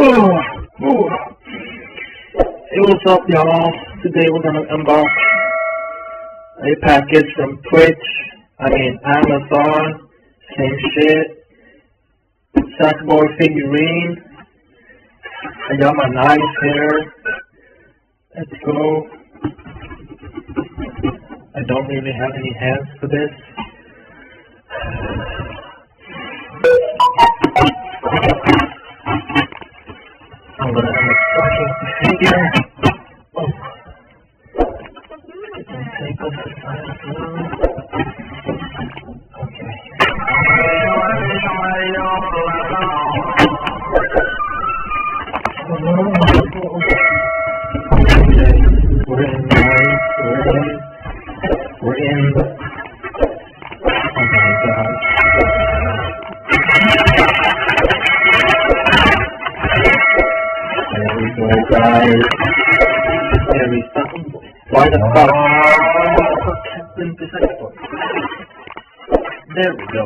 Hey, what's up, y'all? Today we're gonna unbox a package from Amazon. Same shit. Sackboey figurine. I got my knife here. Let's go. I don't really have any hands for this. I'm gonna unbox the figure. Oh. It can take off the side as well. Okay. We're in, guys. We're in. Oh my god. There we go, guys. There we go. Why the fuck? There we go.